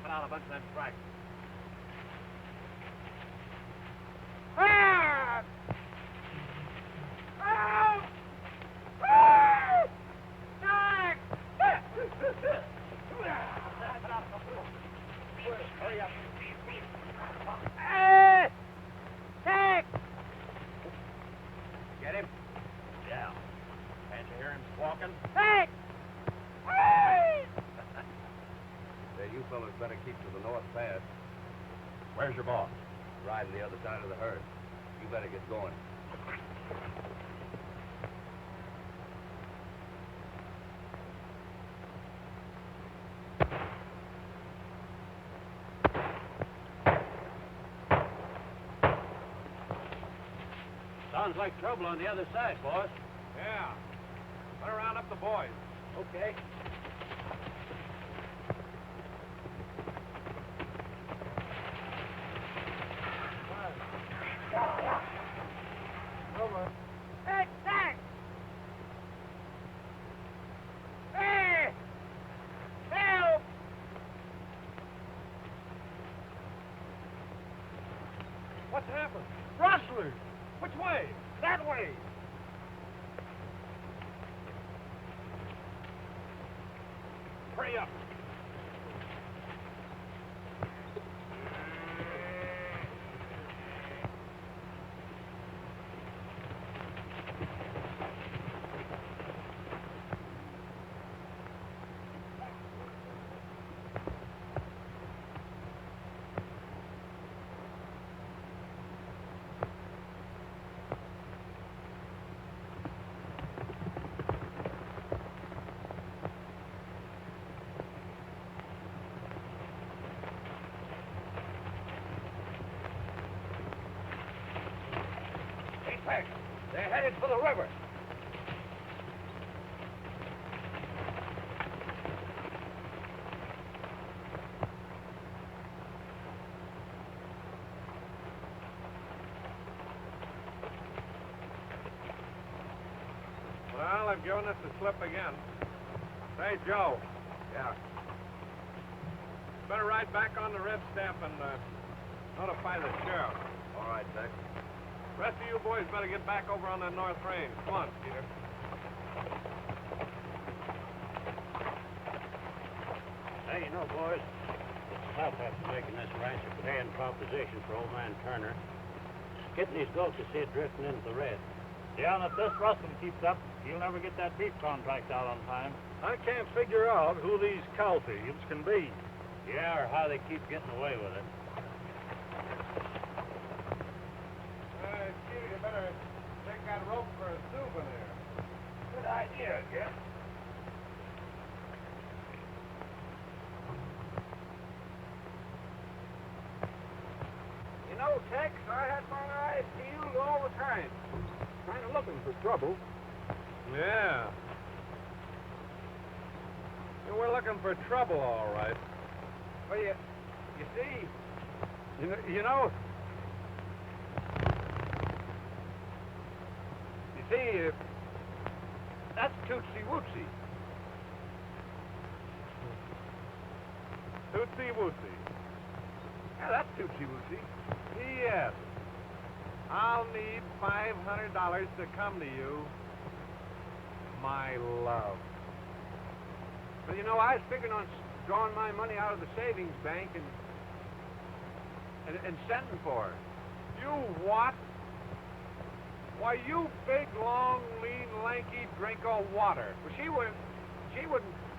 Cut out a bunch of them strikes. Ah! Oh! Ah! Jack! Hurry up. Hey! Jack! Get him? Yeah. Can't you hear him squawking? Jack! Hey! Say, you fellas better keep to the north path. Where's your boss? Riding the other side of the herd. You better get going. Sounds like trouble on the other side, boss. Yeah. Better round up the boys. Okay. Over. Hey, Jack! Hey! Help! What's happened? Rustlers! Which way? That way! Hurry up. They're headed for the river. Well, they've given us the slip again. Hey, Joe. Yeah. Better ride back on the red staff and notify the sheriff. All right, Beck. Rest of you boys better get back over on that north range. Come on, Peter. Hey, you know, boys, it's tough after making this ranch a paying proposition for old man Turner. Getting these goats to see it drifting into the red. Yeah, and if this rustling keeps up, you'll never get that beef contract out on time. I can't figure out who these cow thieves can be. Yeah, or how they keep getting away with it. Peter, you better take that rope for a souvenir. Good idea, Jeff. You know, Tex, I had my eyes peeled all the time. Kind of looking for trouble. Yeah. We're looking for trouble, all right. Well, you see, You know, that's Tootsie Wootsie. Tootsie Wootsie. Yeah, that's Tootsie Wootsie. Yes. I'll need $500 to come to you, my love. Well, you know, I was figuring on drawing my money out of the savings bank and sending for her. You what? Why, you big, long, lean, lanky drink of water. Well, she wouldn't.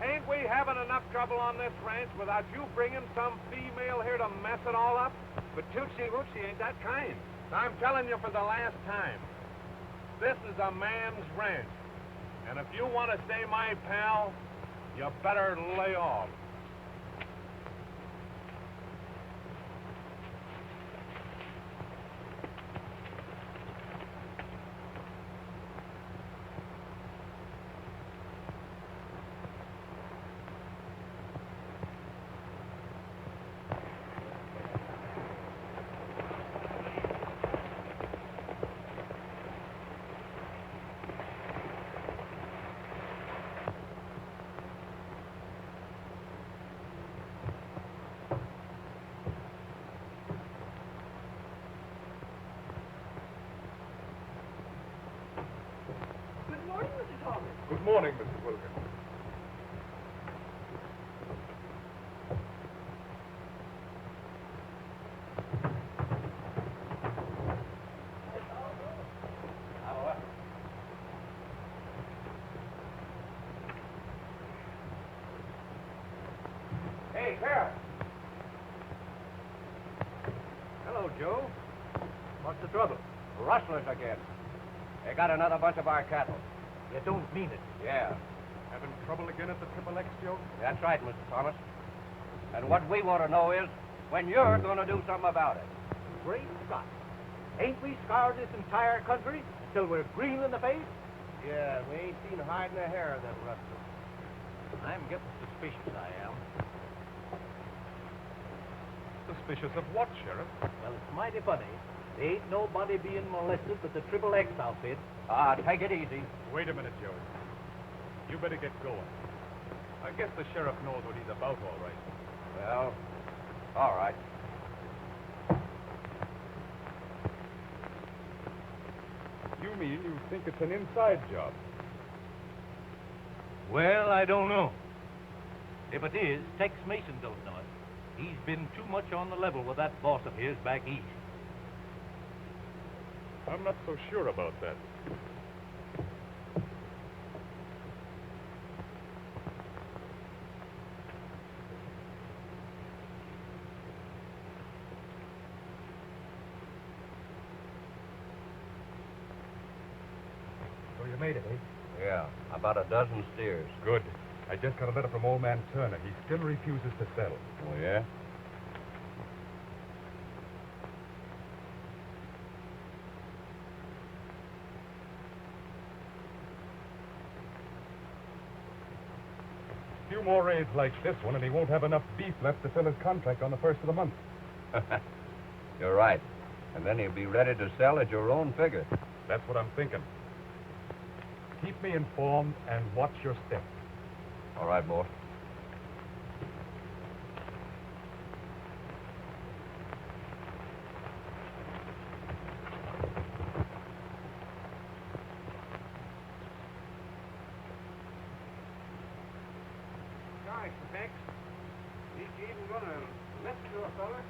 Ain't we having enough trouble on this ranch without you bringing some female here to mess it all up? But Tootsie Wootsie ain't that kind. I'm telling you for the last time, this is a man's ranch. And if you want to stay my pal, you better lay off. morning, Mr. Wilkins. Hey, Sheriff. Hello, Joe. What's the trouble? Rustlers again. They got another bunch of our cattle. You don't mean it. Yeah, Having trouble again at the Triple X, Joe? that's right, Mr. Thomas. And what we want to know is when you're going to do something about it. Great Scott. Ain't we scoured this entire country till we're green in the face? Yeah, we ain't seen hide in a hair of them rustlers. I'm getting suspicious, I am. Suspicious of what, Sheriff? Well, it's mighty funny. There ain't nobody being molested but the Triple X outfit. Ah, take it easy. Wait a minute, Joe. You better get going. I guess the sheriff knows what he's about, all right. Well, all right. You mean you think it's an inside job? Well, I don't know. If it is, Tex Mason don't know it. He's been too much on the level with that boss of his back east. I'm not so sure about that. So you made it, eh? Yeah, about a dozen steers. Good. I just got a letter from old man Turner. He still refuses to sell. Oh, yeah? A few more raids like this one, and he won't have enough beef left to fill his contract on the first of the month. You're right. And then he'll be ready to sell at your own figure. That's what I'm thinking. Keep me informed and watch your step. All right, boy. Gosh, Tex. Is you even gonna listen to a fella?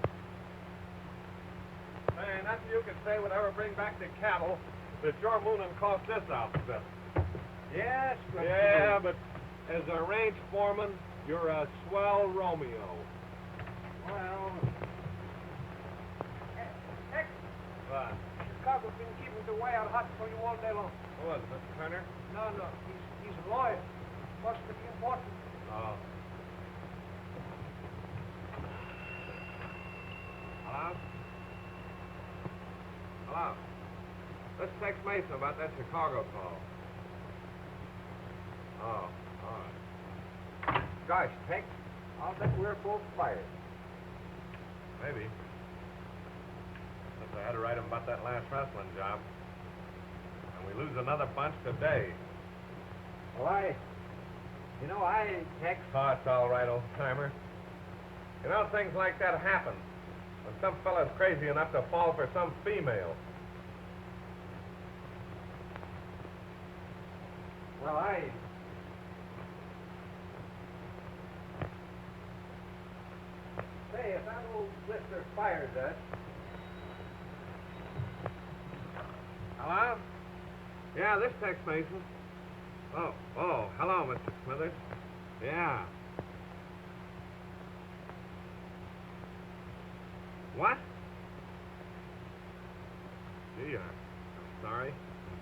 Hey, nothing you can say would ever bring back the cattle that your mooning cost this outfit. Yes, but... Yeah, but as a range foreman, you're a swell Romeo. Well... Tex, What? Chicago's been keeping the way out hot for you all day long. Who was it, Mr. Turner? No, he's a lawyer. Must be important. Oh. Hello? Hello? This is Tex Mason about that Chicago call. Oh, all right. Gosh, Tex, I'll bet we're both fired. Maybe. Since I had to write him about that last wrestling job. And we lose another bunch today. Well, Tex... Oh, it's all right, old-timer. You know, things like that happen when some fella's crazy enough to fall for some female. Well, Say, if that old blister fires us... Hello? Yeah, this Tex Mason. Oh, hello, Mr. Smithers. Yeah. What? Gee, I'm sorry.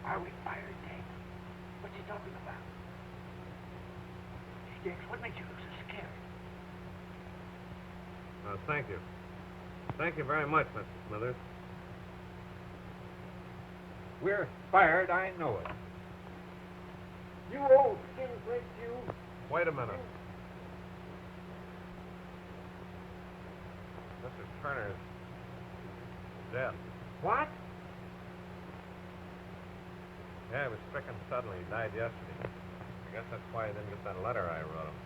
Are we fired, Tex? What's he talking about? Hey, Tex, what makes you look so scared? Thank you. Thank you very much, Mr. Smithers. We're fired, I know it. You old skin-flint, you. Wait a minute. Mr. Turner's dead. What? Yeah, he was stricken suddenly. He died yesterday. I guess that's why he didn't get that letter I wrote him.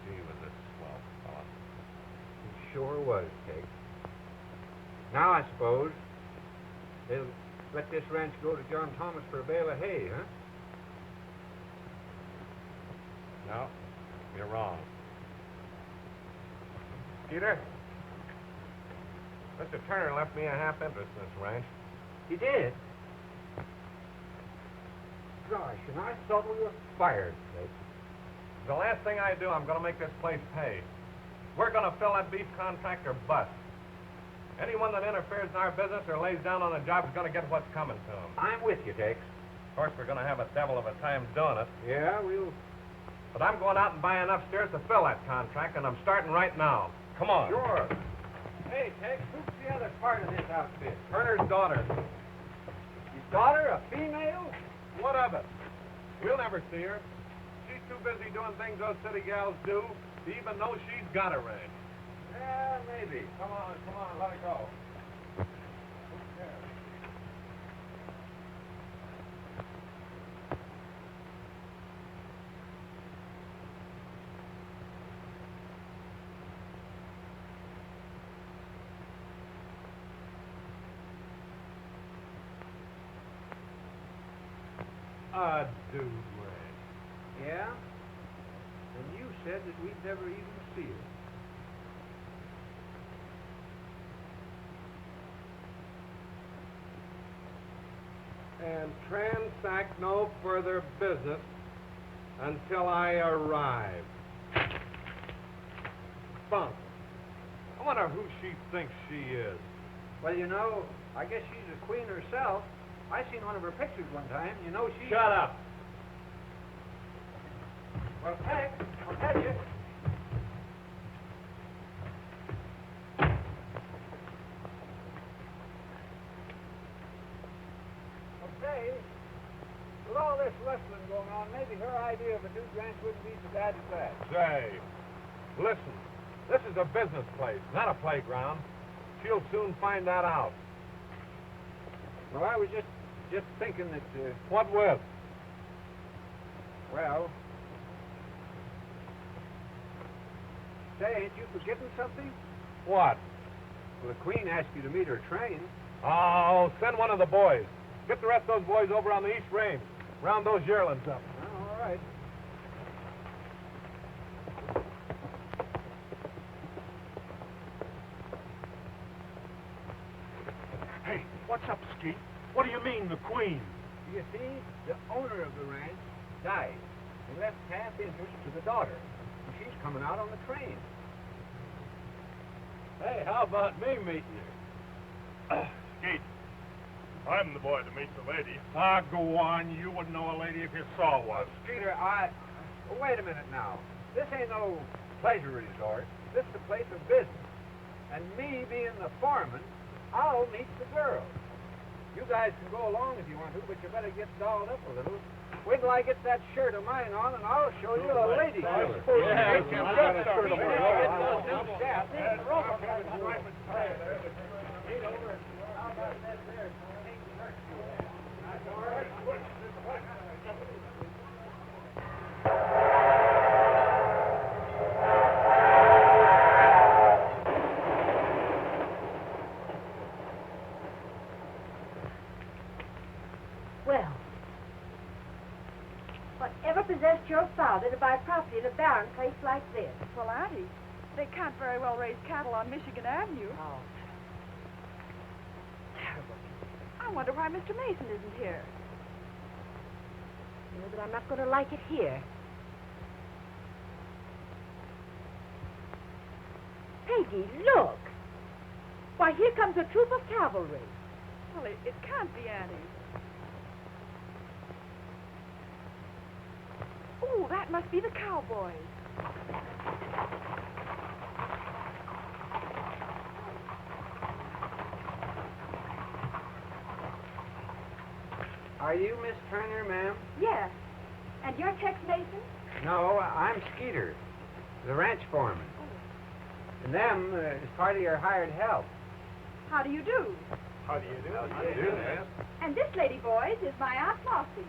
Gee, was this swell fella. He sure was, Tex. Now, I suppose, they'll let this ranch go to John Thomas for a bale of hay, huh? No, you're wrong. Peter? Mr. Turner left me a half interest in this ranch. He did? Gosh, and I thought we were fired, Jake. The last thing I do, I'm going to make this place pay. We're going to fill that beef contract or bust. Anyone that interferes in our business or lays down on a job is going to get what's coming to him. I'm with you, Tex. Of course, we're going to have a devil of a time doing it. Yeah, we'll... But I'm going out and buying enough steers to fill that contract, and I'm starting right now. Come on. Sure. Hey, Tex, who's the other part of this outfit? Turner's daughter. His daughter, a female? What of it? We'll never see her. She's too busy doing things those city gals do to even know she's got a ranch. Yeah, maybe. Come on, let it go. A dude ranch. Yeah? And you said that we'd never even see her. And transact no further business until I arrive. Bunk. I wonder who she thinks she is. Well, you know, I guess she's a queen herself. I seen one of her pictures one time. You know, she... Shut up. Well, Tex, I'll tell you. Okay, with all this rustling going on, maybe her idea of a new ranch wouldn't be so bad as that. Say, listen. This is a business place, not a playground. She'll soon find that out. Well, I was just thinking that, What with? well... Say, ain't you forgetting something? What? Well, the queen asked you to meet her train. Oh, send one of the boys. Get the rest of those boys over on the East Range. Round those yearlings up. Oh, all right. Hey, what's up, Skeet? What do you mean, the queen? You see, the owner of the ranch died and left half interest to the daughter. And she's coming out on the train. Hey, how about me meeting you? Skeet, I'm the boy to meet the lady. Ah, go on. You wouldn't know a lady if you saw one. Skeeter, wait a minute now. This ain't no pleasure resort. This is a place of business. And me being the foreman, I'll meet the girl. You guys can go along if you want to, but you better get dolled up a little. Wait till I get that shirt of mine on, and I'll show you a lady killer. Yeah, Get I've got a those shirt of mine. new chaps. Well, whatever possessed your father to buy property in a barren place like this? Well, Auntie, they can't very well raise cattle on Michigan Avenue. Oh, terrible. I wonder why Mr. Mason isn't here. You know that I'm not going to like it here. Peggy, look. Why, here comes a troop of cavalry. Well, it can't be Auntie. Oh, that must be the cowboys. Are you Miss Turner, ma'am? Yes. And you're Tex Mason? No, I'm Skeeter, the ranch foreman. And them is part of your hired help. How do you do? How do you do? How do you do, man? And this lady, boys, is my Aunt Flossie,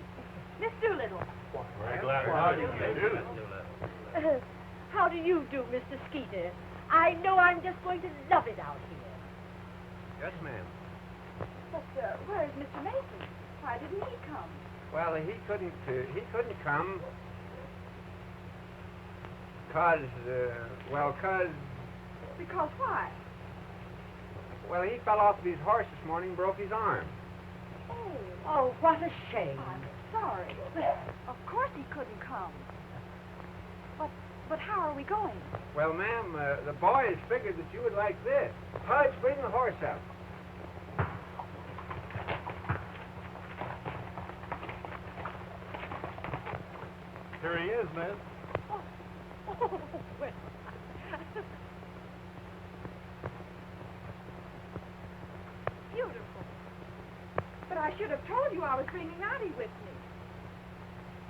Miss Doolittle. Very glad How do you do? How do you do, Mr. Skeeter? I know I'm just going to love it out here. Yes, ma'am. But where is Mr. Mason? Why didn't he come? Well, he couldn't come. Because why? Well, he fell off of his horse this morning and broke his arm. Oh, Oh, what a shame. I'm sorry. Of course he couldn't come. But how are we going? Well, ma'am, the boys figured that you would like this. Pudge, bring the horse up. Here he is, miss. Oh, well. Beautiful. But I should have told you I was bringing Addie with me.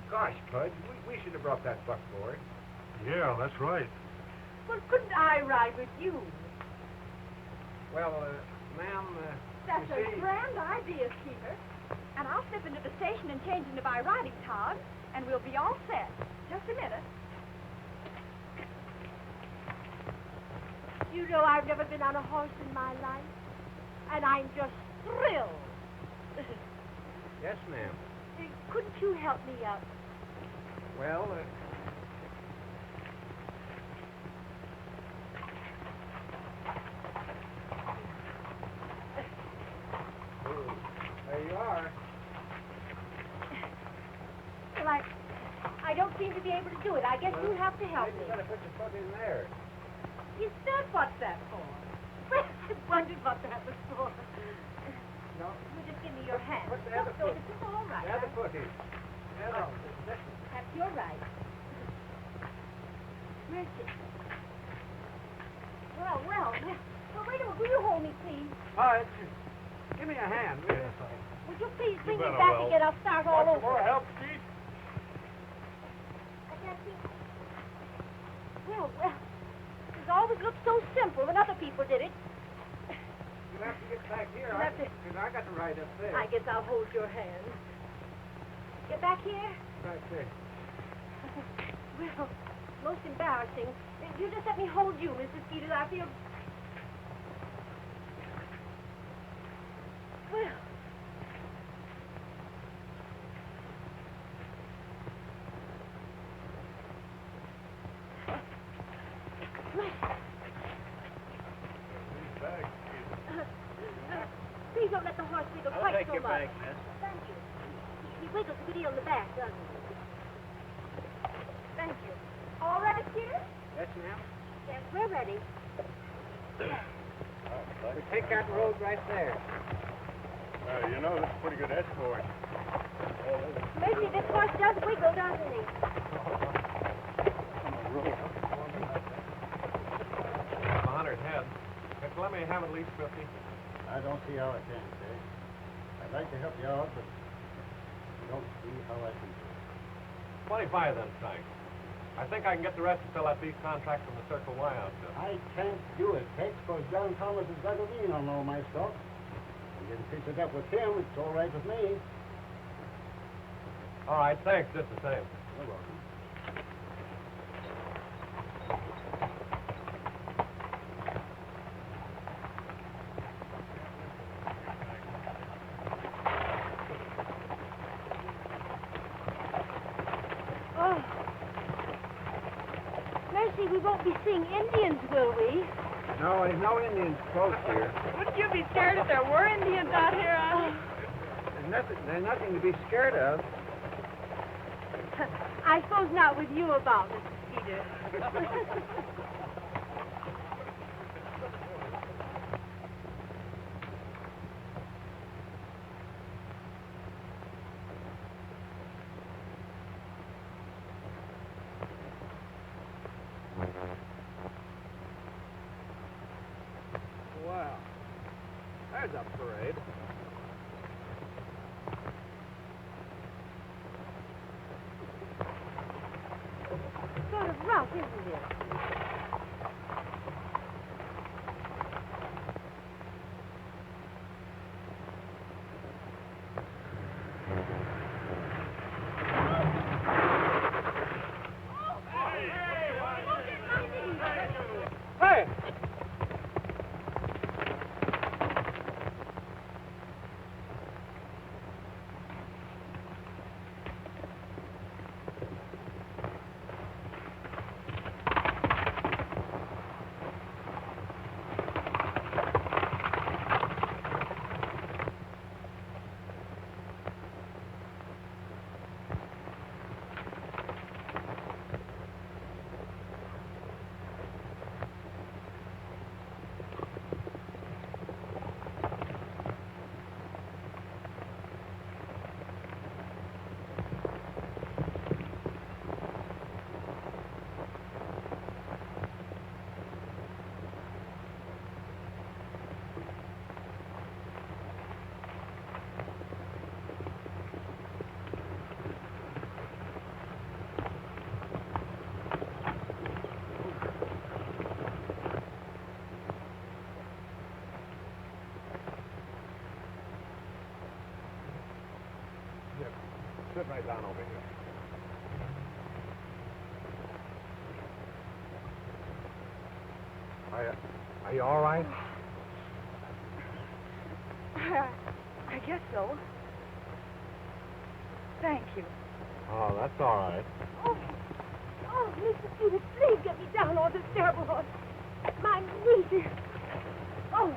Gosh, Pudge, we should have brought that buckboard. Yeah, that's right. Well, couldn't I ride with you? Well, ma'am, That's you a see... grand idea, Skeeter. And I'll slip into the station and change into my riding togs, and we'll be all set. Just a minute. You know I've never been on a horse in my life, and I'm just thrilled. Yes, ma'am. Couldn't you help me up? Well, there you are. Well, I don't seem to be able to do it. I guess you have to help Maybe me. you better put your foot in there. Is that what that's for? Well, I wondered what that was for. No. You just give me your hand. Put the other So foot. this is all right. The other foot in. The other. Oh. Listen. Perhaps you're right. Mercy. Well, wait a minute. Will you hold me, please? Pudge, give me a hand, will you? Would you please bring me better back will. again? I'll start all over. More help, Chief? I can't see. Well, it always looked so simple when other people did it. You have to get back here. You'll have to- Because I got to ride up there. I guess I'll hold your hand. Get back here? Back there. Well, most embarrassing. You just let me hold you, Mrs. Skeeter. I feel... Well... Please don't let the horse wiggle quite so much. miss. Thank you. He wiggles a good deal in the back, doesn't he? Thank you. All right, Skeeter? Yes, ma'am. Yes, we're ready. We take that road right there. You know, that's a pretty good escort. Maybe this horse does wiggle, doesn't he? I'm 100 head. But let me have at least 50. I don't see how I can, Jay. I'd like to help you out, but I don't see how I can do it. 25 then, Frank. I think I can get the rest to fill that beef contract from the Circle Y outfit. I can't do it, Tex, because John Thomas has got a lien on all my stock. I'm getting fixed it up with him. It's all right with me. All right, thanks, just the same. You're welcome. Oh. Mercy, we won't be seeing Indians, will we? No, there's no Indians close here. Wouldn't you be scared if there were Indians out here, Addie? There's nothing to be scared of. I suppose not with you about, Mrs. Skeeter. Wow. There's a parade. Sort of rough, isn't it? Hey! sit right down over here. Are you all right? I guess so. Thank you. Oh, that's all right. Oh, Mr. Skeeter, please get me down on this terrible horse. My knees. Oh.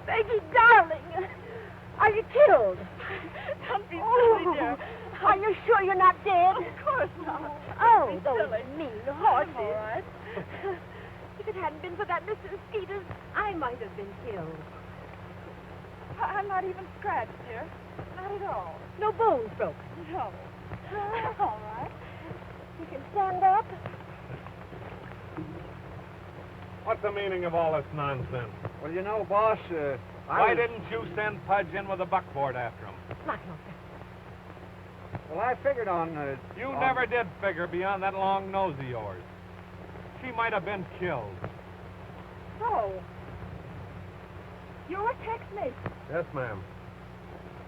Peggy, darling. Are you killed? Don't be silly, dear. Are you sure you're not dead? Of course not. Oh, Don't be those silly. mean horses. I'm all right. If it hadn't been for that Mr. Skeeter, I might have been killed. I'm not even scratched, dear. Not at all. No bones broken. No. All right. You can stand up. What's the meaning of all this nonsense? Well, you know, boss, Why didn't you send Pudge in with a buckboard after him? Not like that. Well, I figured on... You on- never did figure beyond that long nose of yours. She might have been killed. So, you're Tex Mason. Yes, ma'am.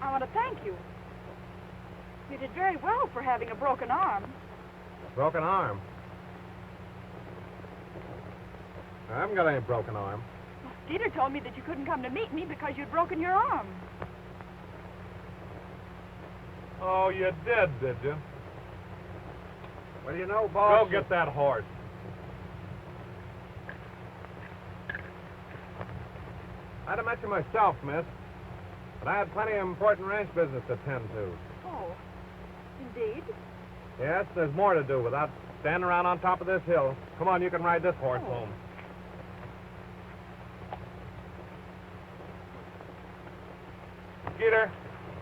I want to thank you. You did very well for having a broken arm. Broken arm. I haven't got any broken arm. Well, Skeeter told me that you couldn't come to meet me because you'd broken your arm. Oh, you did you? Well, you know, boss... Go get that horse. I'd have met you myself, miss. But I had plenty of important ranch business to attend to. Oh, indeed? Yes, there's more to do without standing around on top of this hill. Come on, you can ride this horse home. Skeeter,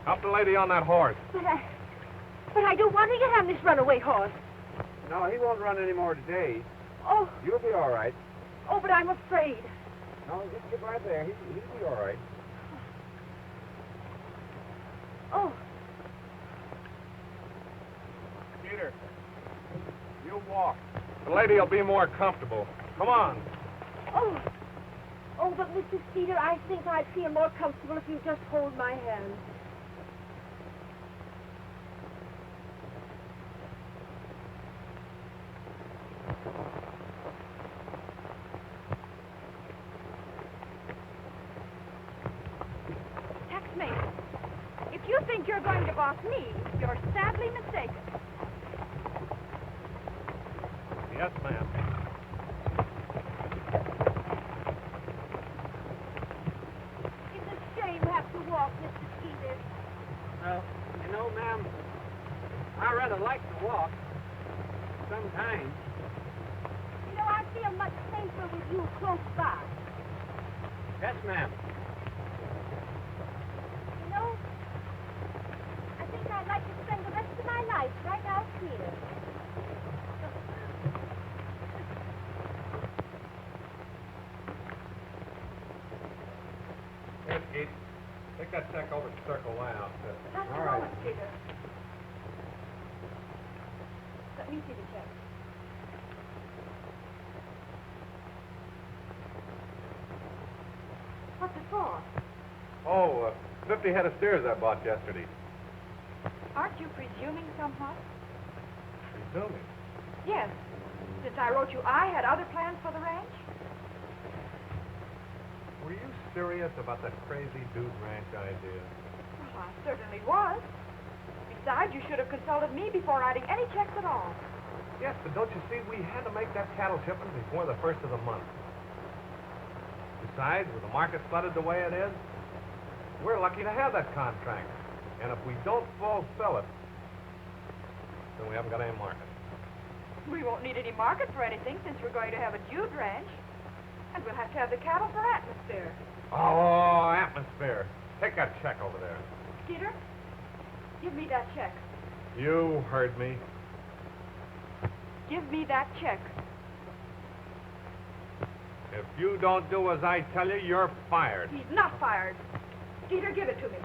help the lady on that horse. But I don't want to get on this runaway horse. No, he won't run any more today. Oh, You'll be all right. but I'm afraid. No, just get right there. He'll be all right. Oh, Skeeter, you walk. The lady will be more comfortable. Come on. but Mr. Skeeter, I think I'd feel more comfortable if you just hold my hand. Tex Mason, if you think you're going to boss me, you're sadly mistaken. Yes, ma'am. It's a shame to have to walk, Mr. Skeeter. Well, you know, ma'am, I rather like to walk. Sometimes. You know, I feel much safer with you close by. Yes, ma'am. You know, I think I'd like to spend the rest of my life right out here. Here, Skeet. Take that check over to Circle Y outfit. Just All a right. moment, Skeeter. Let me see the check. What's it for? Oh, 50 head of steers I bought yesterday. Aren't you presuming somewhat? Presuming. Yes. Since I wrote you I had other plans for the ranch? Were you serious about that crazy dude ranch idea? Well, I certainly was. Besides, you should have consulted me before writing any checks at all. Yes, but don't you see, we had to make that cattle shipment before the first of the month. Besides, with the market flooded the way it is, we're lucky to have that contract. And if we don't fulfill it, then we haven't got any market. We won't need any market for anything since we're going to have a Jude ranch. And we'll have to have the cattle for atmosphere. Oh, atmosphere. Take that check over there. Skeeter, give me that check. You heard me. Give me that check. If you don't do as I tell you, you're fired. He's not fired. Skeeter, give it to me.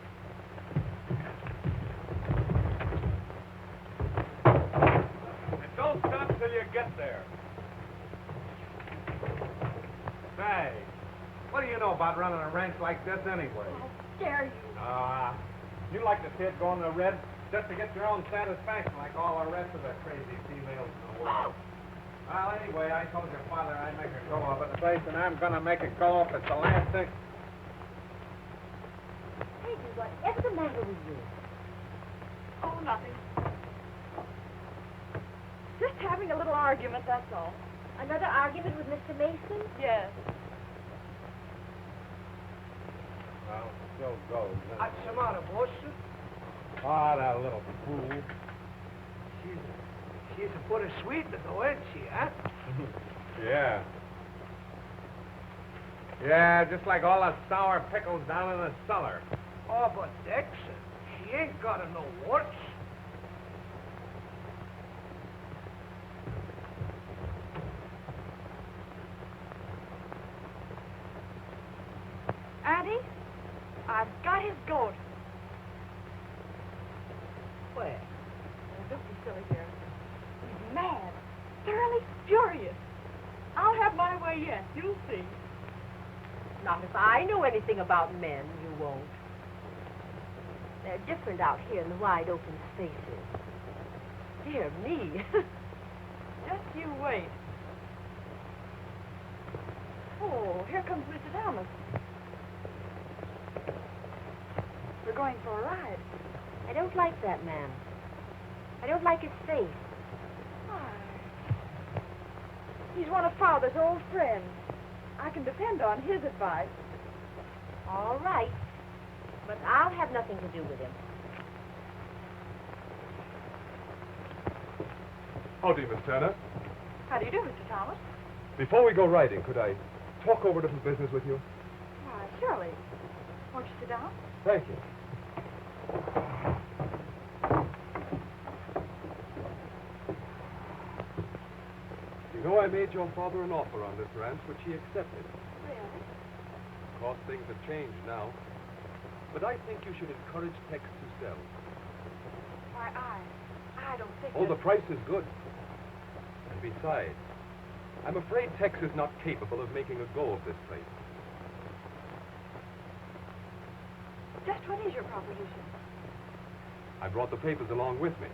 And don't stop till you get there. Say, what do you know about running a ranch like this anyway? dare you? You like to see it go in the red just to get your own satisfaction like all the rest of the crazy females in the world. Well, anyway, I told your father I'd make a go of it, the place, and I'm going to make a go of it. It's the last thing. Peggy, whatever's the matter with you? Oh, nothing. Just having a little argument, that's all. Another argument with Mr. Mason? Yes. Well, it still goes. What's the matter, boss? Ah, that little fool. She's a bit sweet, though, ain't she, huh? Yeah. Yeah, just like all the sour pickles down in the cellar. Oh, but Dex, she ain't got no warts. Addie, I've got his goat. Where? Oh, don't be silly, dear. He's mad. Thoroughly furious. I'll have my way yet. You'll see. Not if I know anything about men, you won't. They're different out here in the wide open spaces. Dear me. Just you wait. Oh, here comes Mr. Thomas. We're going for a ride. I don't like that man. I don't like his face. Why? He's one of Father's old friends. I can depend on his advice. All right. But I'll have nothing to do with him. Howdy, Miss Turner. How do you do, Mr. Thomas? Before we go riding, could I talk over a little business with you? Why, surely. Won't you sit down? Thank you. You know, I made your father an offer on this ranch, which he accepted. Really? Of course, things have changed now. But I think you should encourage Tex to sell. Why, I don't think Oh, that- the price is good. And besides, I'm afraid Tex is not capable of making a go of this place. Just what is your proposition? I brought the papers along with me.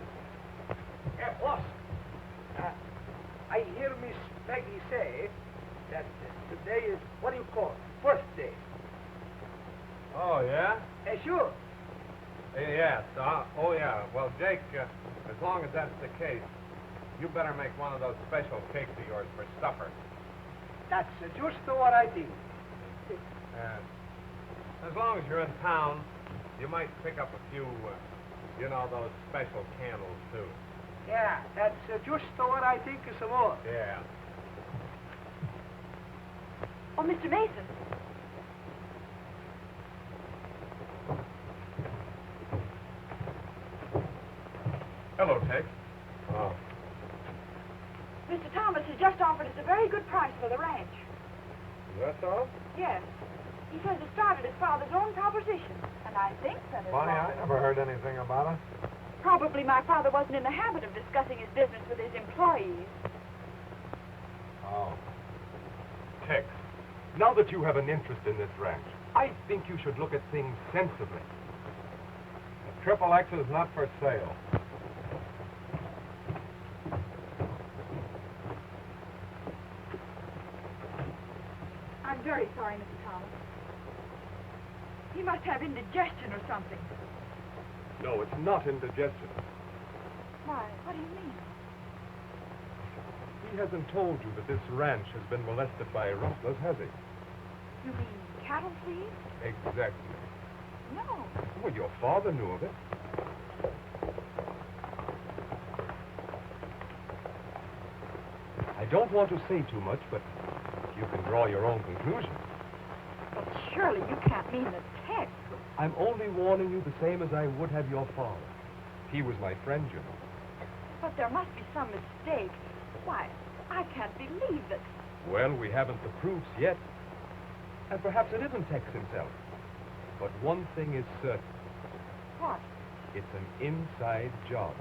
Hey, boss. I hear Miss Peggy say that today is, what do you call it, first day. Oh, yeah? Sure. Yes. Oh, yeah. Well, Jake, as long as that's the case, you better make one of those special cakes of yours for supper. That's just what I think. As long as you're in town, you might pick up a few, those special candles, too. Yeah, that's just what I think is more. Yeah. Oh, Mr. Mason. Hello, Tex. Oh. Mr. Thomas has just offered us a very good price for the ranch. That's all? Yes. He says it started his father's own proposition, and I think that is Funny, I never heard anything about it. Probably my father wasn't in the habit of discussing his business with his employees. Oh. Tex, now that you have an interest in this ranch, I think you should look at things sensibly. The Triple X is not for sale. I'm very sorry, Mr. Thomas. He must have indigestion or something. No, it's not indigestion. Why, what do you mean? He hasn't told you that this ranch has been molested by rustlers, has he? You mean cattle thieves? Exactly. No. Well, your father knew of it. I don't want to say too much, but you can draw your own conclusions. But surely you can't mean that Tex... I'm only warning you the same as I would have your father. He was my friend, you know. But there must be some mistake. Why, I can't believe that... Well, we haven't the proofs yet. And perhaps it isn't Tex himself. But one thing is certain. What? It's an inside job.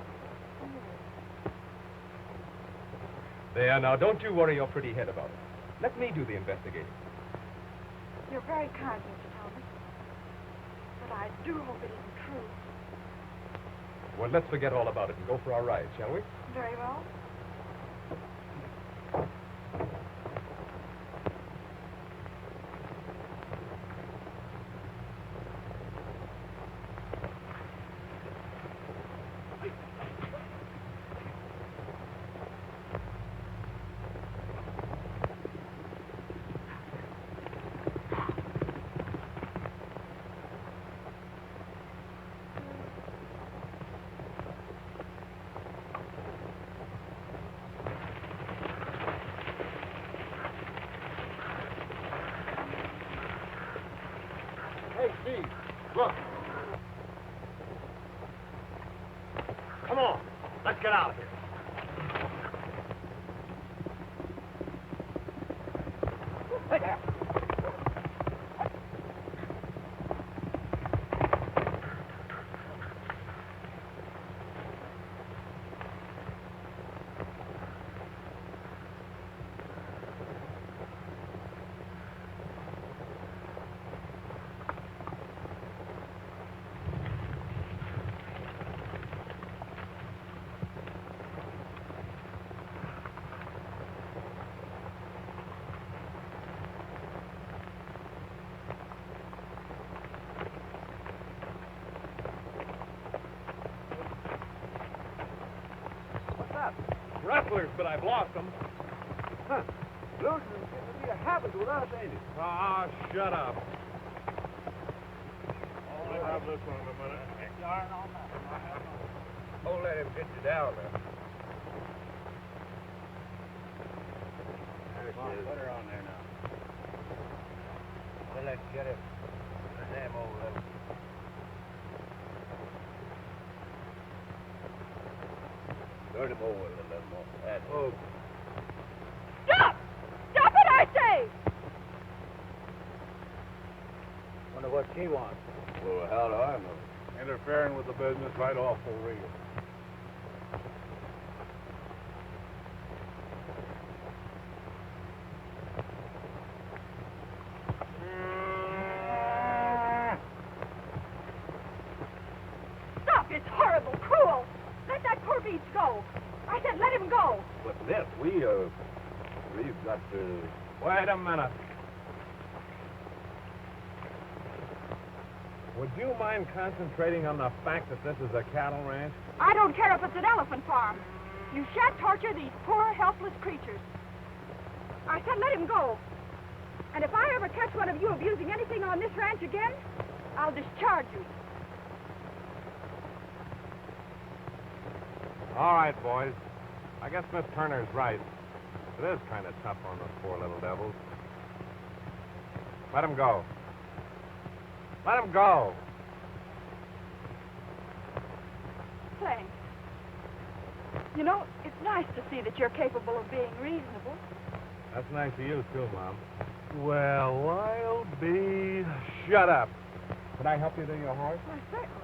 There, now, don't you worry your pretty head about it. Let me do the investigating. You're very kind, Mr. Thomas. I do hope it isn't true. Well, let's forget all about it and go for our ride, shall we? Very well. Hey, Steve, look. Come on, let's get out of here. Hey there. Rustlers, but I've lost them. Huh. Losing is getting to be a habit with us, ain't it? Ah, shut up. Let's have this one in a minute. Don't let him get you down there. Come on, put her on there now. Well, let's get it. The damn old level. Turn him over a little more. That's it. Stop! Stop it, I say! Wonder what she wants. Well, how do I know? Interfering with the business right off the reel. Stop! It's horrible, cruel! Let that poor beast go! I said let him go! But, Miss, we've got to... Wait a minute. Would you mind concentrating on the fact that this is a cattle ranch? I don't care if it's an elephant farm. You shan't torture these poor, helpless creatures. I said let him go. And if I ever catch one of you abusing anything on this ranch again, I'll discharge you. All right, boys. I guess Miss Turner's right. It is kind of tough on those poor little devils. Let him go. Let him go. Thanks. You know, it's nice to see that you're capable of being reasonable. That's nice of you, too, Mom. Well, I'll be... Shut up. Can I help you to your horse? Why, certainly.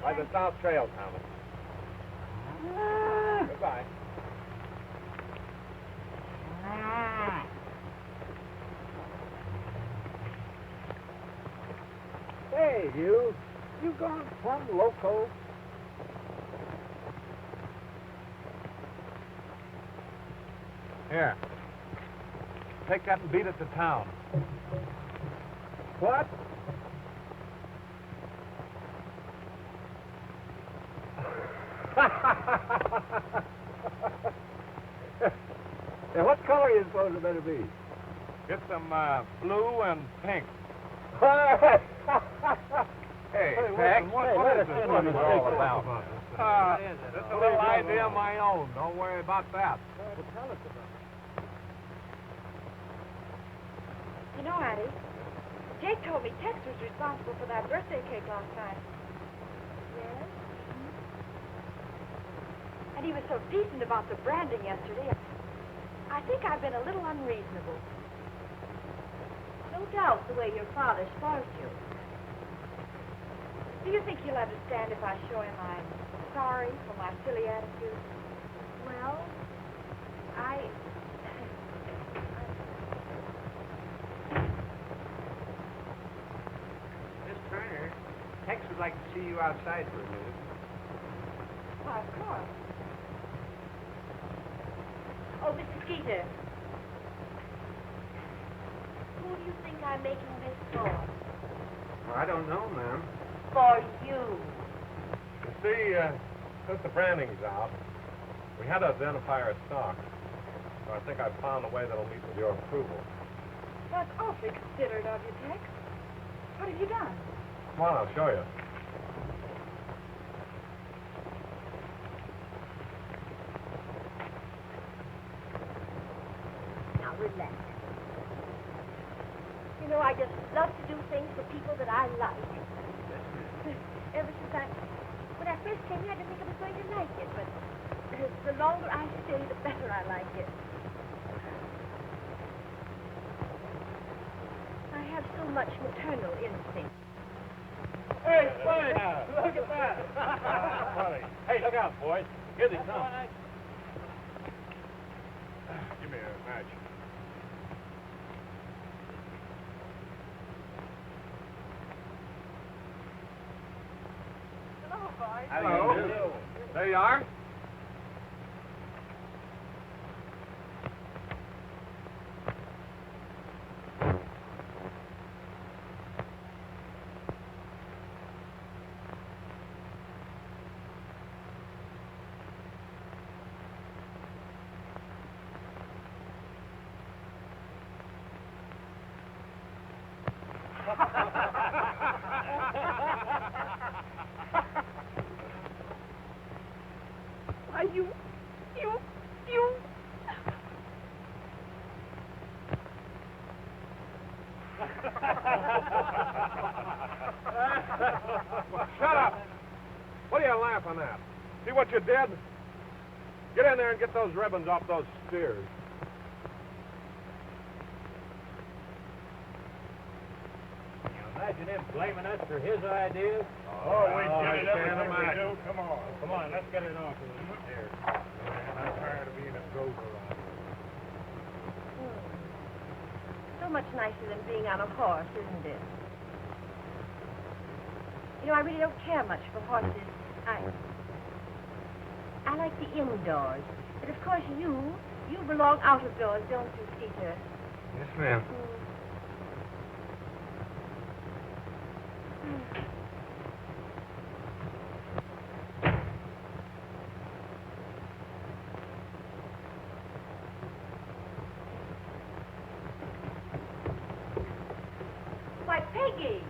By the South Trail, Thomas. Goodbye. Hey, you gone plumb loco? Here. Take that and beat it to town. What? Now, what color are you supposed to better be? Get some blue and pink. Hey, Peck, listen, what is this what thing is all this about? about? Just a little idea of my own. Don't worry about that. Well, tell us about it. You know, Addie, Jake told me Tex was responsible for that birthday cake last night. Yes? And he was so decent about the branding yesterday. I think I've been a little unreasonable. No doubt the way your father spoiled you. Do you think he'll understand if I show him I'm sorry for my silly attitude? Well, Miss Turner, Tex would like to see you outside for a minute. Why, of course. Oh, Mr. Skeeter. Who do you think I'm making this for? Well, I don't know, ma'am. For you. You see, since the branding's out, we had to identify our stock. So I think I've found a way that'll meet with your approval. That's awfully considerate of you, Tex. What have you done? Come on, I'll show you. Now, relax. You know, I just love to do things for people that I like. Ever since when I first came here, I didn't think I was going to like it, but the longer I stay, the better I like it. I have so much maternal instinct. Hey, Spud! Look at that! Funny. Hey, look out, boys. Here they come. Give me a match. Hello. There you are. Why, you... Shut up! What are you laughing at? See what you did? Get in there and get those ribbons off those steers. Can you imagine him blaming us for his ideas? Oh, we did everything we do. Come on, let's get it off of him. Here. I'm tired of being a gopher. So much nicer than being on a horse, isn't it? You know, I really don't care much for horses. I like the indoors. But of course you belong out of doors, don't you, Skeeter? Yes, ma'am. Why, Peggy!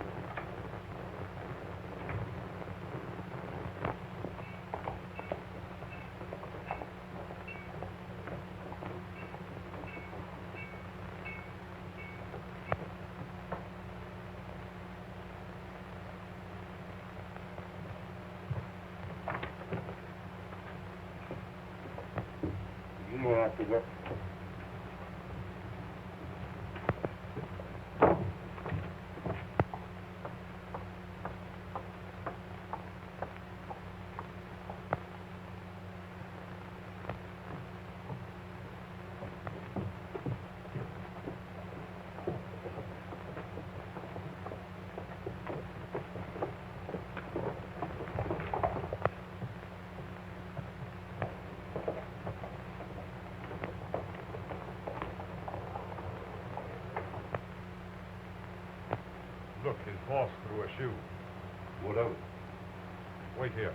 You know I have to work. Look, his boss threw a shoe. What of it? Wait here.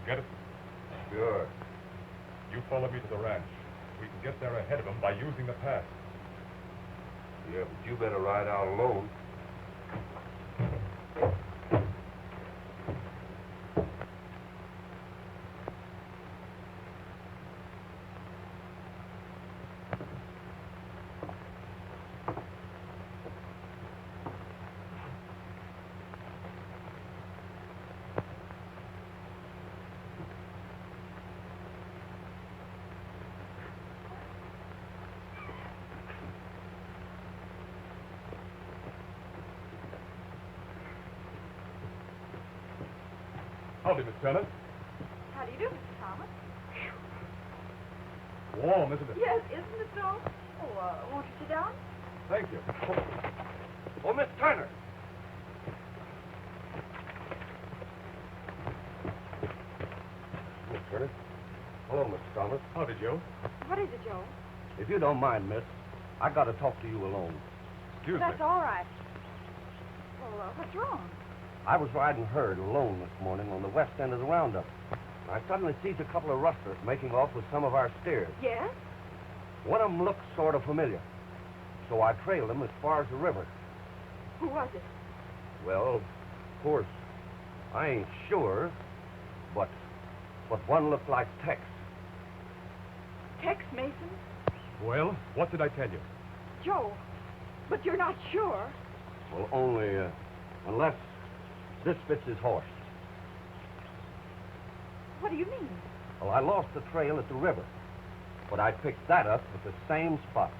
Get it? Sure. You follow me to the ranch. We can get there ahead of him by using the path. Yeah, but you better ride out alone. Howdy, Miss Turner. How do you do, Mr. Thomas? Warm, isn't it? Yes, isn't it so? Oh, won't you sit down? Thank you. Oh, Miss Turner. Miss Turner. Hello, Mr. Thomas. Howdy, Joe. What is it, Joe? If you don't mind, miss, I got to talk to you alone. Excuse That's me. all right. Well, what's wrong? I was riding herd alone this morning on the west end of the roundup. I suddenly sees a couple of rustlers making off with some of our steers. Yes? One of them looked sort of familiar. So I trailed them as far as the river. Who was it? Well, of course, I ain't sure, but one looked like Tex. Tex Mason? Well, what did I tell you? Joe, but you're not sure. Well, only, unless this fits his horse. What do you mean? Well, I lost the trail at the river, but I picked that up at the same spot.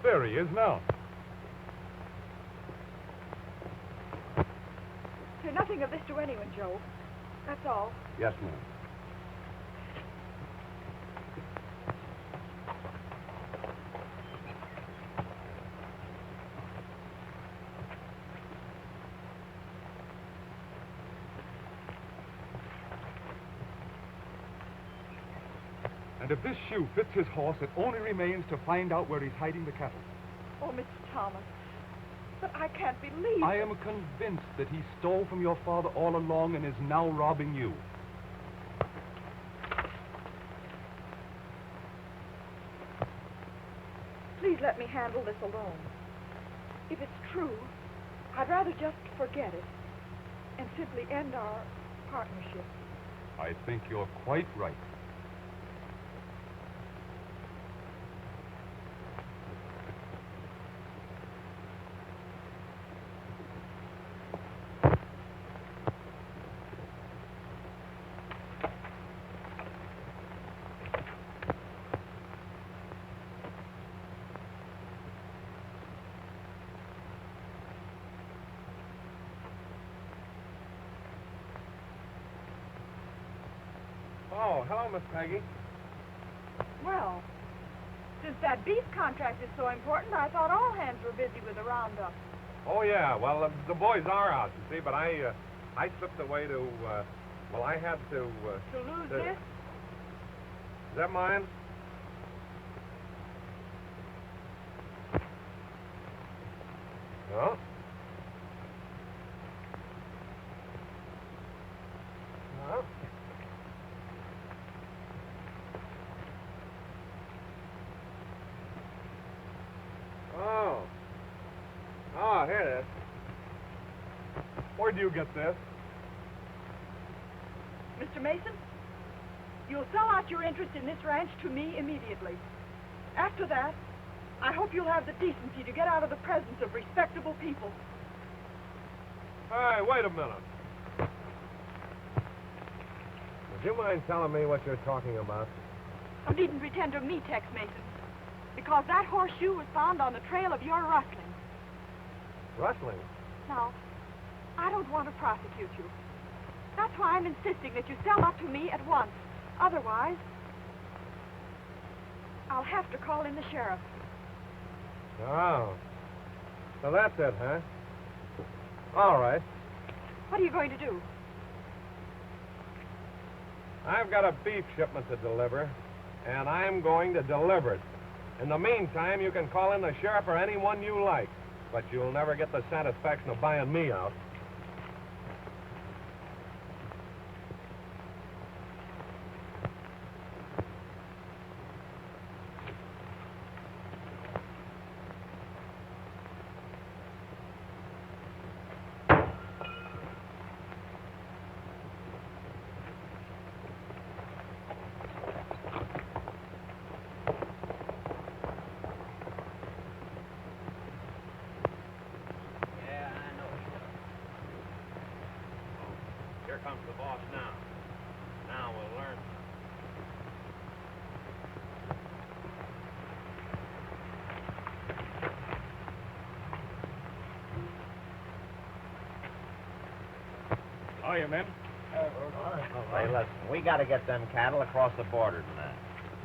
There he is now. Say nothing of this to anyone, Joe. That's all. Yes, ma'am. And if this shoe fits his horse, it only remains to find out where he's hiding the cattle. Oh, Mr. Thomas. But I can't believe I am convinced that he stole from your father all along and is now robbing you. Please let me handle this alone. If it's true, I'd rather just forget it and simply end our partnership. I think you're quite right. Oh, hello, Miss Peggy. Well, since that beef contract is so important, I thought all hands were busy with the roundup. Oh, yeah. Well, the boys are out, you see, but I slipped away to, well, I had to... To lose the- this? Is that mine? No? No? Oh. Oh, here it is. Where'd you get this? Mr. Mason, you'll sell out your interest in this ranch to me immediately. After that, I hope you'll have the decency to get out of the presence of respectable people. Hey, wait a minute. Would you mind telling me what you're talking about? You needn't pretend to me, Tex Mason, because that horseshoe was found on the trail of your rustling. Rustling? Now, I don't want to prosecute you. That's why I'm insisting that you sell out to me at once. Otherwise, I'll have to call in the sheriff. Oh. So that's it, huh? All right. What are you going to do? I've got a beef shipment to deliver, and I'm going to deliver it. In the meantime, you can call in the sheriff or anyone you like, but you'll never get the satisfaction of buying me out. Yeah, I know. Here comes the boss now. Now we'll learn. Hiya, men. Hey, listen, we got to get them cattle across the border tonight.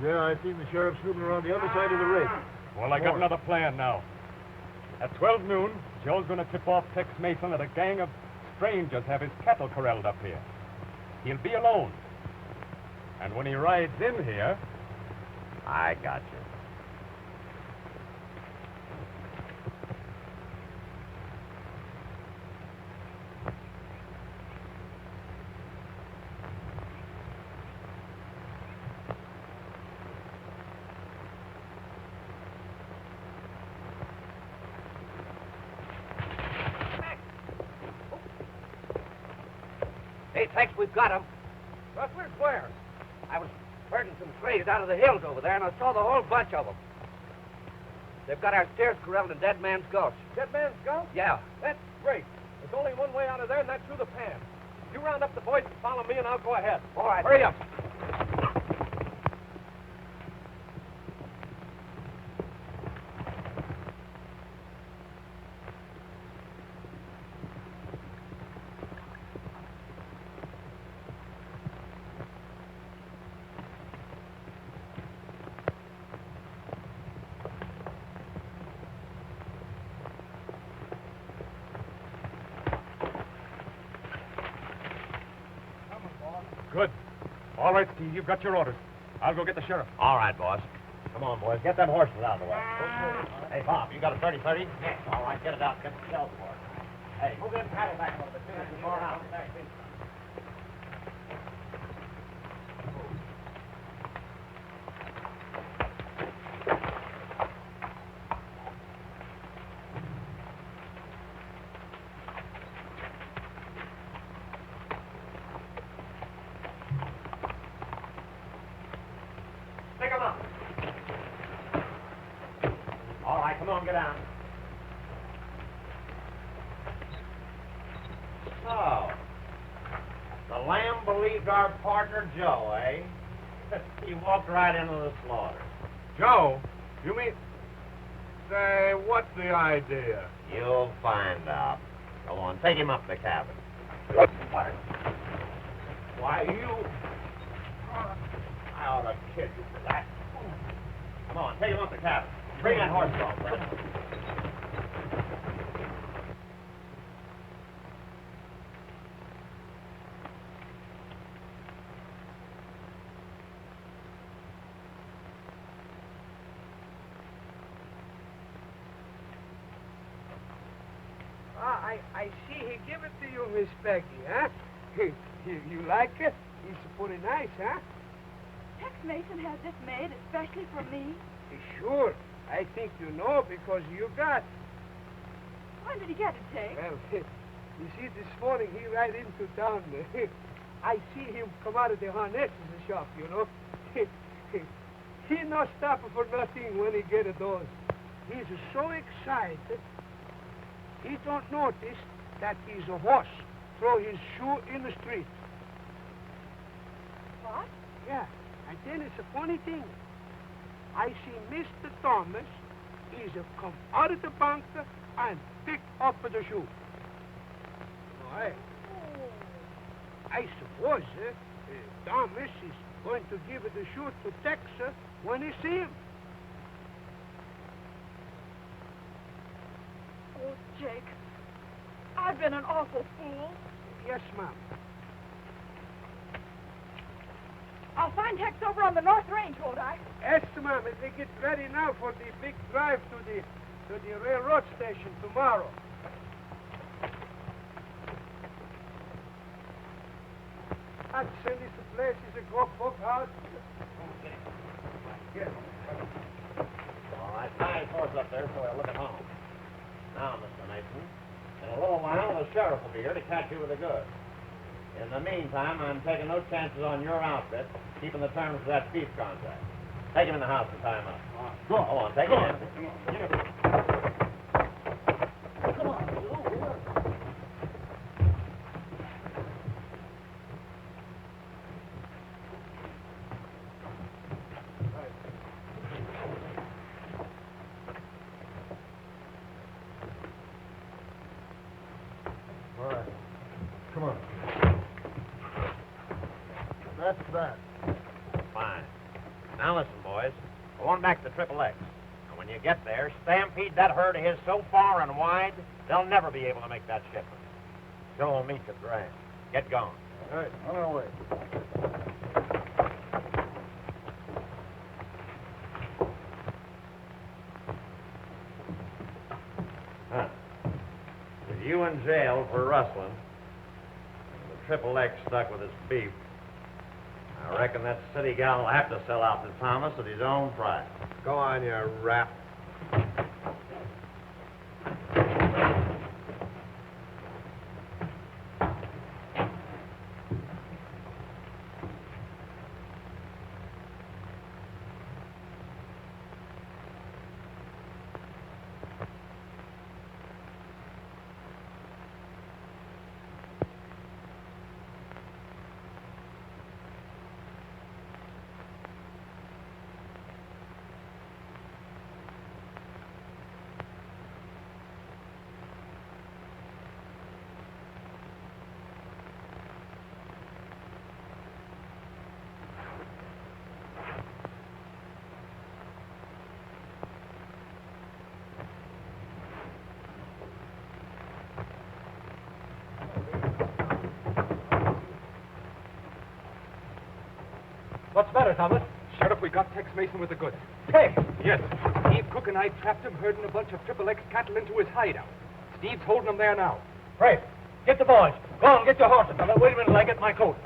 Yeah, I seen the sheriff snooping around the other side of the ridge. Well, I got another plan now. At 12 noon, Joe's going to tip off Tex Mason that a gang of strangers have his cattle corralled up here. He'll be alone. And when he rides in here... I got you. Hey, Tex, we've got him. Rustlers, where? I was herding some strays out of the hills over there, and I saw the whole bunch of them. They've got our steers corralled in Dead Man's Gulch. Dead Man's Gulch? Yeah. That's great. There's only one way out of there, and that's through the pan. You round up the boys and follow me, and I'll go ahead. All right. Hurry up. Good. All right, Steve, you've got your orders. I'll go get the sheriff. All right, boss. Come on, boys. Get them horses out of the way. Hey, Bob, you got a 30-30? Yes. All right, get it out. Get the shells for it. Hey, move them cattle back a little bit. It's more out. Pick 'em up. All right, come on, get down. So, the lamb believed our partner Joe, eh? He walked right into the slaughter. Joe, you mean... Say, what's the idea? You'll find out. Go on, take him up to the cabin. Why, you... I ought to kid you for that. Come on, take him up to the cabin. Bring that horse along, brother. I see he give it to you, Miss Peggy, huh? you like it? It's pretty nice, huh? Tex Mason has this made especially for me. Sure. I think you know because you got. When did he get it, Tex? Well, you see, this morning he ride into town. I see him come out of the harness shop, you know. He not stopping for nothing when he get those. He's so excited. He don't notice that he's a horse. Throw his shoe in the street. What? Yeah. And then it's a funny thing. I see Mr. Thomas. He's come out of the bunker and pick up the shoe. I suppose Thomas is going to give the shoe to Tex when he see him. Oh, Jake. I've been an awful fool. Yes, ma'am. I'll find Tex over on the North Range, won't I? Yes, ma'am. And they get ready now for the big drive to the railroad station tomorrow. I'd send this to place is a go book house. All right, tie his horse up there so he'll look at home. Now, Mr. Mason, in a little while the sheriff will be here to catch you with the goods. In the meantime, I'm taking no chances on your outfit, keeping the terms of that beef contract. Take him in the house and tie him up. Go on, take him in. Come on, All right. Come on. that's that. Fine. Now listen, boys. We're going back to Triple X. And when you get there, stampede that herd of his so far and wide, they'll never be able to make that shipment. Joe will meet you at the ranch. Get going. All right, on our way. Huh. With you in jail for rustling, and the Triple X stuck with his beef, I reckon that city gal will have to sell out to Thomas at his own price. Go on, you rat. What's the matter, Thomas? Sheriff, we got Tex Mason with the goods. Tex! Yes. Steve Cook and I trapped him herding a bunch of Triple X cattle into his hideout. Steve's holding them there now. Right. Get the boys. Go on, get your horses. Now, wait a minute till I get my coat.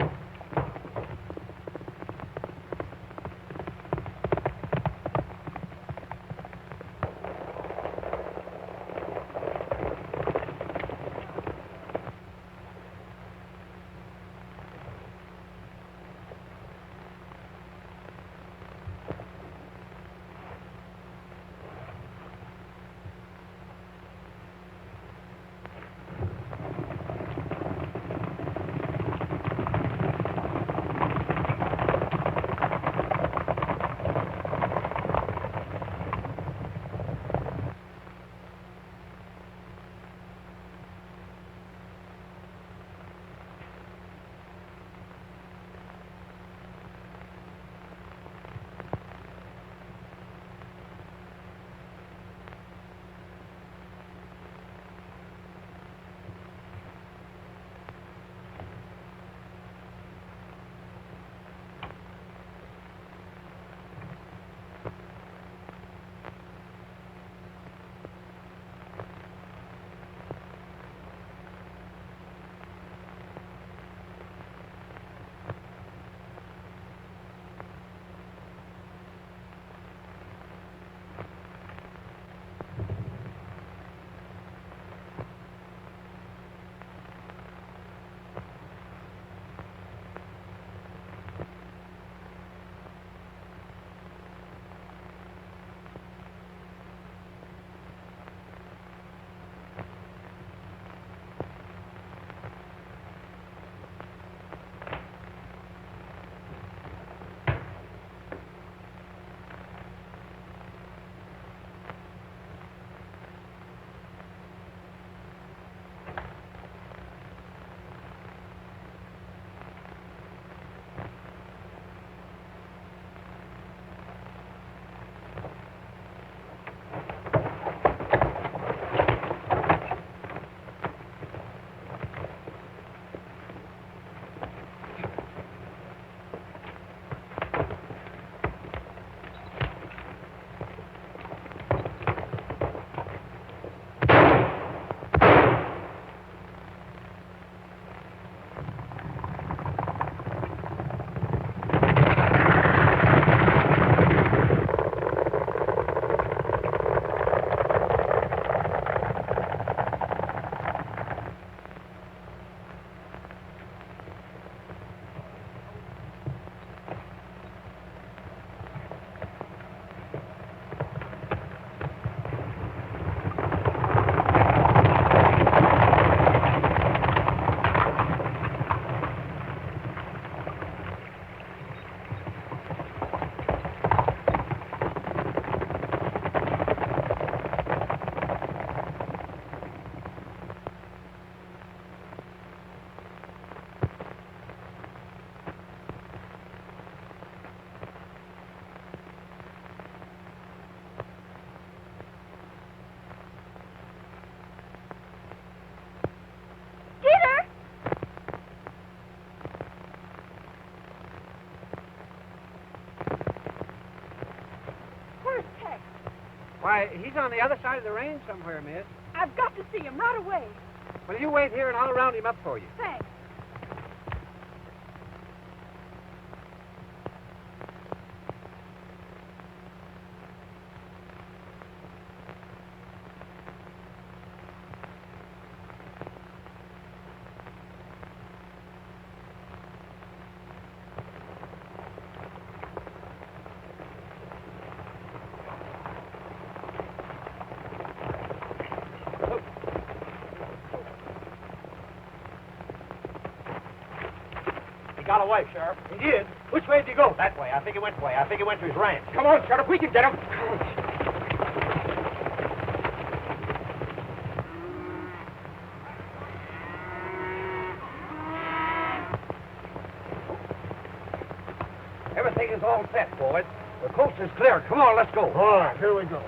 Why, he's on the other side of the range somewhere, miss. I've got to see him right away. Well, you wait here and I'll round him up for you. Thanks. He got away, Sheriff. He did? Which way did he go? That way. I think he went away. I think he went to his ranch. Come on, Sheriff, we can get him. Everything is all set, boys. The coast is clear. Come on, let's go. All right, here we go.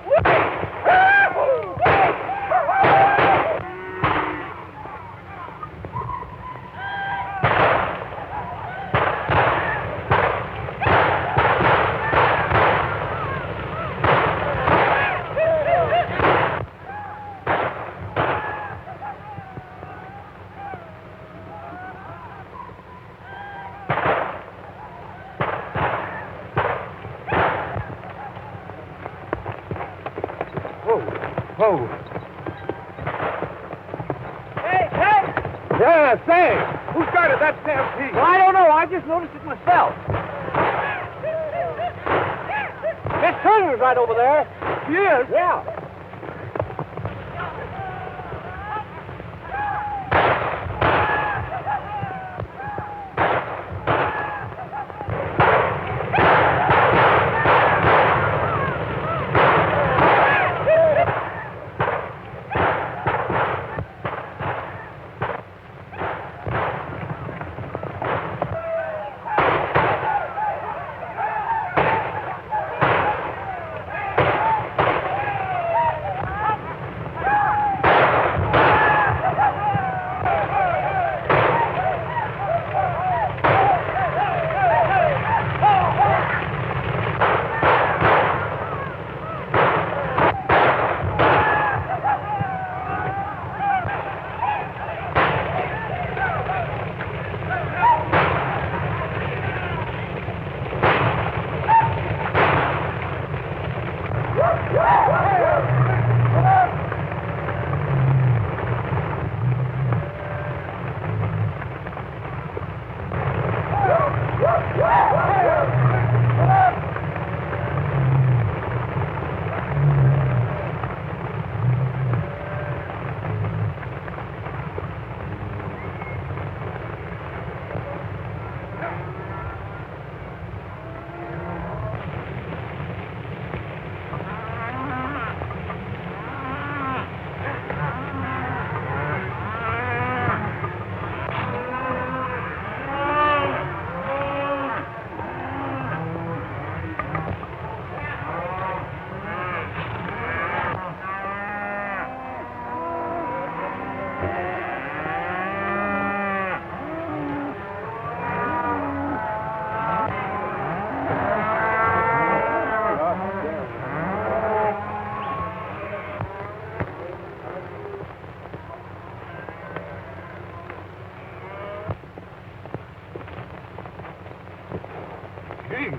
Whoa. Hey! Yeah, say, who started that stampede? Well, I don't know. I just noticed it myself. Miss Turner's right over there. She is? Yeah.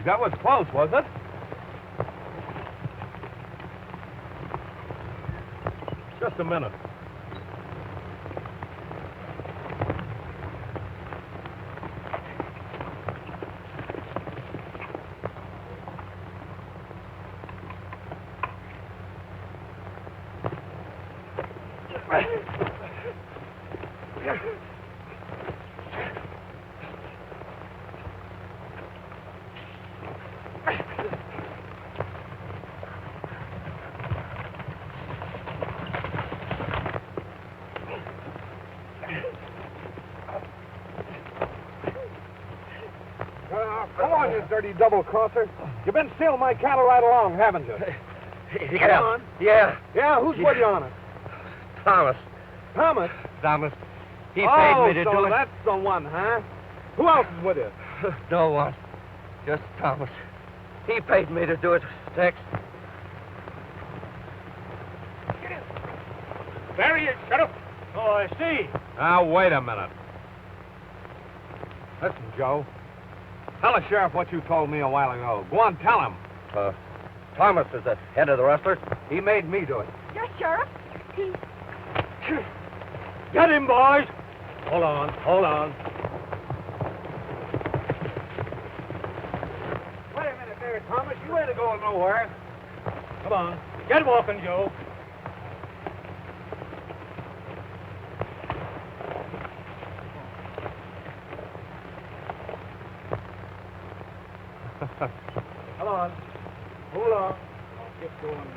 That was close, was it? Just a minute. Come on, you dirty double-crosser. You've been stealing my cattle right along, haven't you? Come on. Yeah. Yeah, who's with you on it? Thomas. Thomas? Thomas. He paid me to do it. That's the one, huh? Who else is with you? No one. Just Thomas. He paid me to do it, Tex. There he is, Sheriff. Oh, I see. Now, wait a minute. Listen, Joe. Tell the sheriff what you told me a while ago. Go on, tell him. Thomas is the head of the rustlers. He made me do it. Yes, Sheriff. He... Get him, boys. Hold on, hold on. Wait a minute there, Thomas. You ain't going nowhere. Come on. Get walking, Joe. Come on. Hold on. I'll get going.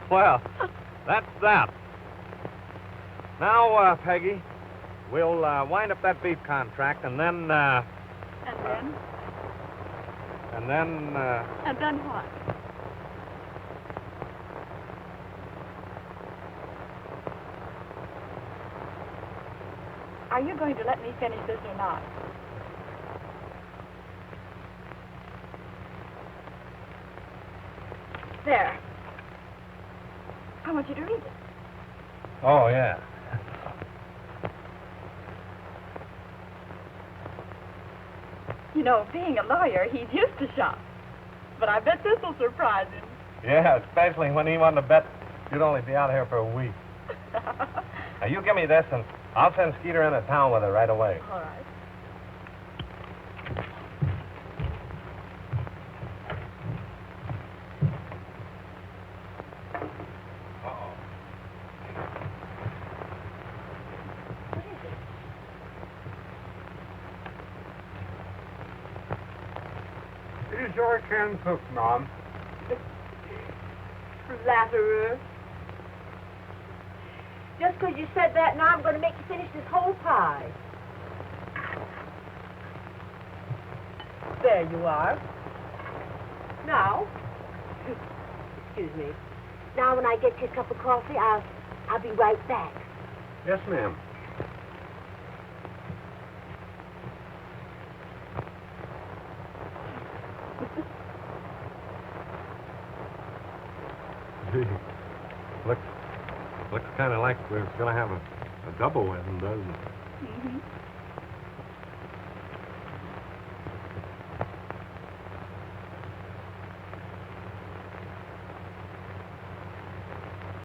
Well, that's that. Now, Peggy, we'll wind up that beef contract, and then, And then? and then, And then what? Are you going to let me finish this or not? There. I want you to read it. oh, yeah. You know, being a lawyer, he's used to shops. But I bet this will surprise him. Yeah, especially when he wanted to bet you'd only be out here for a week. Now, you give me this, and I'll send Skeeter into town with it right away. All right. Here's your canned cook, Mom. Flatterer. Just 'cause you said that, now I'm going to make you finish this whole pie. There you are. Now, excuse me. Now, when I get you a cup of coffee, I'll be right back. Yes, ma'am. Gee, looks kind of like we're going to have a double wedding, doesn't it? Mm-hmm.